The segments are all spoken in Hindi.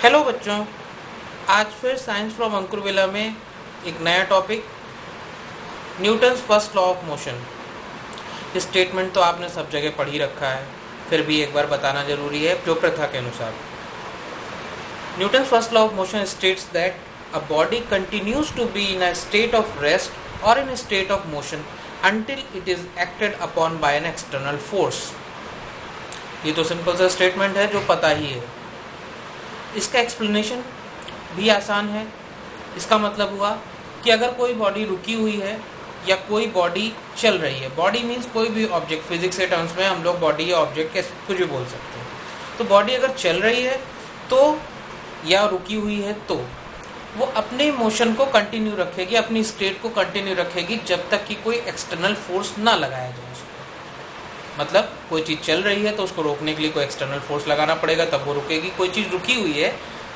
हेलो बच्चों, आज फिर साइंस फ्रॉम अंकुरविला में एक नया topic Newton's first law of motion. इस स्टेटमेंट तो आपने सब जगह पढ़ ही रखा है, फिर भी एक बार बताना जरूरी है जो प्रथा के अनुसार। Newton's first law of motion states that a body continues to be in a state of rest और in a state of motion until it is acted upon by an external force। ये तो सिंपल सा स्टेटमेंट है जो पता ही है। इसका एक्सप्लेनेशन भी आसान है। इसका मतलब हुआ कि अगर कोई बॉडी रुकी हुई है या कोई बॉडी चल रही है, बॉडी मीन्स कोई भी ऑब्जेक्ट, फिजिक्स के टर्म्स में हम लोग बॉडी या ऑब्जेक्ट के कुछ भी बोल सकते हैं। तो बॉडी अगर चल रही है तो या रुकी हुई है तो वो अपने मोशन को कंटिन्यू रखेगी, अपनी स्टेट को कंटिन्यू रखेगी जब तक कि कोई एक्सटर्नल फोर्स ना लगाया जाए उसको। मतलब कोई चीज़ चल रही है तो उसको रोकने के लिए कोई एक्सटर्नल फोर्स लगाना पड़ेगा, तब वो रुकेगी। कोई चीज़ रुकी हुई है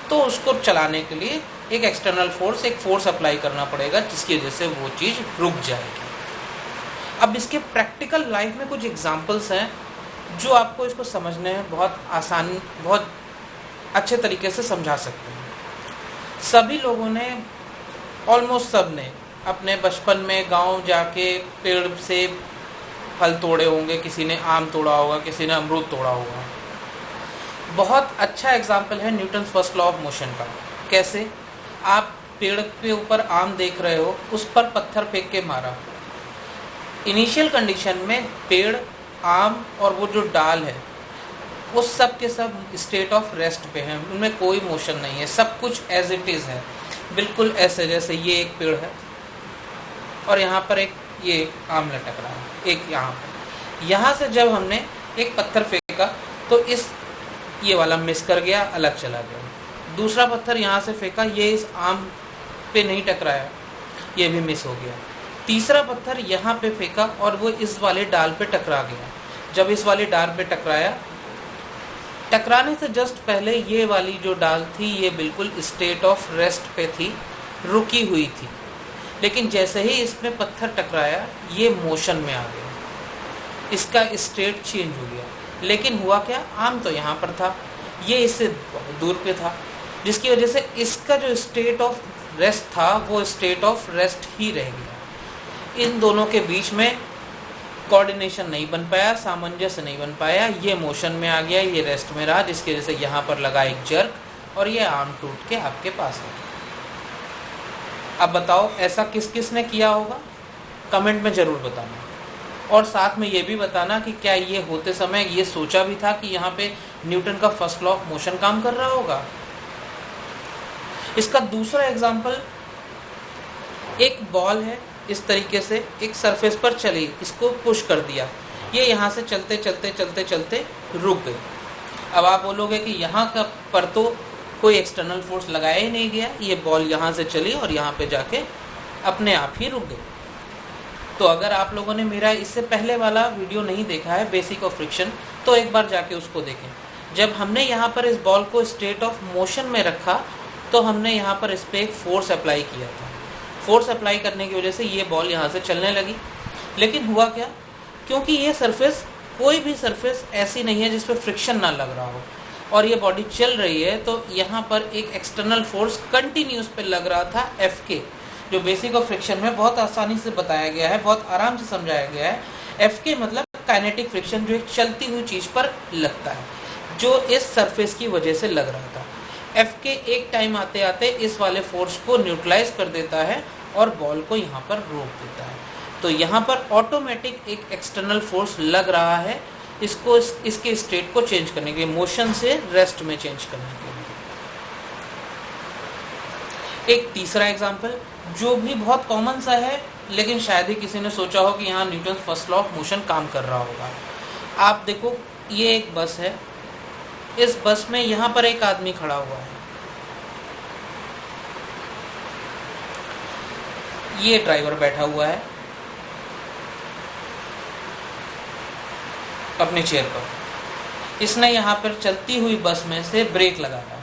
तो उसको चलाने के लिए एक एक्सटर्नल फोर्स, एक फोर्स अप्लाई करना पड़ेगा जिसकी वजह से वो चीज़ रुक जाएगी। अब इसके प्रैक्टिकल लाइफ में कुछ एग्जाम्पल्स हैं जो आपको इसको समझने में बहुत आसान, बहुत अच्छे तरीके से समझा सकते हैं। सभी लोगों ने, ऑलमोस्ट सब ने अपने बचपन में गांव जाके पेड़ से फल तोड़े होंगे। किसी ने आम तोड़ा होगा, किसी ने अमरूद तोड़ा होगा। बहुत अच्छा एग्जाम्पल है Newton's first law of motion का। कैसे? आप पेड़ के ऊपर आम देख रहे हो, उस पर पत्थर फेंक के मारा। इनिशियल कंडीशन में पेड़, आम और वो जो डाल है वो सब के सब स्टेट ऑफ रेस्ट पे हैं, उनमें कोई मोशन नहीं है, सब कुछ एज इट इज़ है, बिल्कुल ऐसे जैसे ये एक पेड़ है और यहाँ पर एक ये आम लटक रहा है, एक यहाँ पर। यहाँ से जब हमने एक पत्थर फेंका तो ये वाला मिस कर गया, अलग चला गया। दूसरा पत्थर यहाँ से फेंका, ये इस आम पे नहीं टकराया, ये भी मिस हो गया। तीसरा पत्थर यहाँ पे फेंका और वो इस वाले डाल पे टकरा गया। जब इस वाले डाल पे टकराया, टकराने से जस्ट पहले ये वाली जो डाल थी ये बिल्कुल स्टेट ऑफ रेस्ट पे थी, रुकी हुई थी। लेकिन जैसे ही इसमें पत्थर टकराया ये मोशन में आ गया, इसका स्टेट चेंज हो गया। लेकिन हुआ क्या? आम तो यहाँ पर था, ये इससे बहुत दूर पे था, जिसकी वजह से इसका जो स्टेट ऑफ रेस्ट था वो स्टेट ऑफ रेस्ट ही रह गया। इन दोनों के बीच में कोऑर्डिनेशन नहीं बन पाया, सामंजस्य नहीं बन पाया। ये मोशन में आ गया, ये रेस्ट में रहा, जिसकी वजह से यहाँ पर लगा एक जर्क और ये आम टूट के आपके पास आ गया। अब बताओ ऐसा किस किस ने किया होगा? कमेंट में ज़रूर बताना। और साथ में ये भी बताना कि क्या ये होते समय ये सोचा भी था कि यहाँ पे न्यूटन का फर्स्ट लॉ ऑफ मोशन काम कर रहा होगा। इसका दूसरा एग्जाम्पल, एक बॉल है, इस तरीके से एक सरफेस पर चली, इसको पुश कर दिया, ये यहाँ से चलते चलते चलते चलते रुक गई। अब आप बोलोगे कि यहाँ का पर तो कोई एक्सटर्नल फोर्स लगाया ही नहीं गया, ये बॉल यहाँ से चली और यहाँ पे जाके अपने आप ही रुक गई। तो अगर आप लोगों ने मेरा इससे पहले वाला वीडियो नहीं देखा है, बेसिक ऑफ फ्रिक्शन, तो एक बार जाके उसको देखें। जब हमने यहाँ पर इस बॉल को स्टेट ऑफ मोशन में रखा तो हमने यहाँ पर इस पर एक फोर्स अप्लाई किया था। फोर्स अप्लाई करने की वजह से ये बॉल यहाँ से चलने लगी। लेकिन हुआ क्या? क्योंकि ये सरफेस, कोई भी सरफेस ऐसी नहीं है जिस पर फ्रिक्शन ना लग रहा हो और ये बॉडी चल रही है, तो यहाँ पर एक एक्सटर्नल फोर्स कंटिन्यूस पे लग रहा था, Fk, जो बेसिक ऑफ फ्रिक्शन में बहुत आसानी से बताया गया है, बहुत आराम से समझाया गया है। Fk मतलब काइनेटिक फ्रिक्शन, जो एक चलती हुई चीज़ पर लगता है, जो इस सरफेस की वजह से लग रहा था। Fk एक टाइम आते आते इस वाले फोर्स को न्यूट्रलाइज कर देता है और बॉल को यहाँ पर रोक देता है। तो यहाँ पर ऑटोमेटिक एक एक्सटर्नल फोर्स लग रहा है इसको, इसके स्टेट को चेंज करने के लिए, मोशन से रेस्ट में चेंज करने के लिए। एक तीसरा एग्जाम्पल जो भी बहुत कॉमन सा है, लेकिन शायद ही किसी ने सोचा हो कि यहाँ Newton first law of motion काम कर रहा होगा। आप देखो, ये एक बस है, इस बस में यहाँ पर एक आदमी खड़ा हुआ है, ये ड्राइवर बैठा हुआ है अपने चेयर पर। इसने यहाँ पर चलती हुई बस में से ब्रेक लगाया।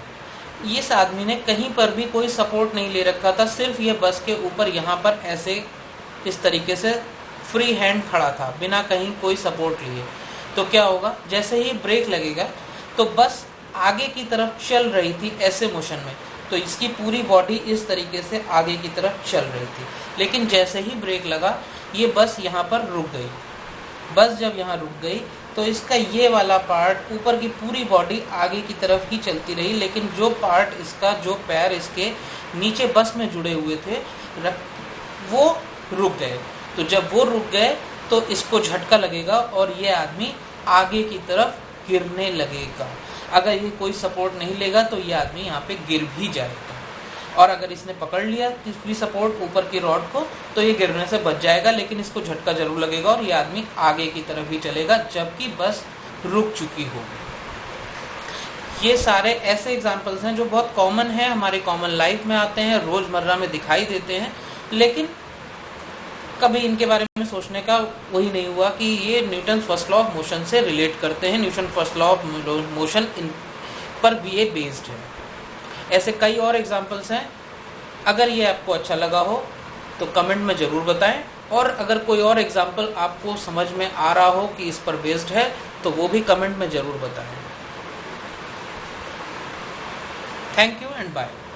इस आदमी ने कहीं पर भी कोई सपोर्ट नहीं ले रखा था, सिर्फ ये बस के ऊपर यहाँ पर ऐसे इस तरीके से फ्री हैंड खड़ा था, बिना कहीं कोई सपोर्ट लिए। तो क्या होगा? जैसे ही ब्रेक लगेगा तो बस आगे की तरफ चल रही थी ऐसे मोशन में, तो इसकी पूरी बॉडी इस तरीके से आगे की तरफ चल रही थी। लेकिन जैसे ही ब्रेक लगा ये बस यहाँ पर रुक गई। बस जब यहाँ रुक गई तो इसका ये वाला पार्ट, ऊपर की पूरी बॉडी आगे की तरफ ही चलती रही, लेकिन जो पार्ट इसका, जो पैर इसके नीचे बस में जुड़े हुए थे वो रुक गए। तो जब वो रुक गए तो इसको झटका लगेगा और ये आदमी आगे की तरफ गिरने लगेगा। अगर ये कोई सपोर्ट नहीं लेगा तो ये आदमी यहाँ पे गिर भी जाएगा, और अगर इसने पकड़ लिया किसी सपोर्ट ऊपर की रॉड को तो ये गिरने से बच जाएगा, लेकिन इसको झटका जरूर लगेगा और ये आदमी आगे की तरफ ही चलेगा जबकि बस रुक चुकी होगी। ये सारे ऐसे एग्जाम्पल्स हैं जो बहुत कॉमन हैं, हमारे कॉमन लाइफ में आते हैं, रोज़मर्रा में दिखाई देते हैं, लेकिन कभी इनके बारे में सोचने का वही नहीं हुआ कि ये Newton first law of motion से रिलेट करते हैं। Newton first law of motion in पर भी ये बेस्ड है। ऐसे कई और एग्जाम्पल्स हैं। अगर ये आपको अच्छा लगा हो तो कमेंट में ज़रूर बताएं, और अगर कोई और एग्जाम्पल आपको समझ में आ रहा हो कि इस पर बेस्ड है तो वो भी कमेंट में ज़रूर बताएं। Thank you and bye.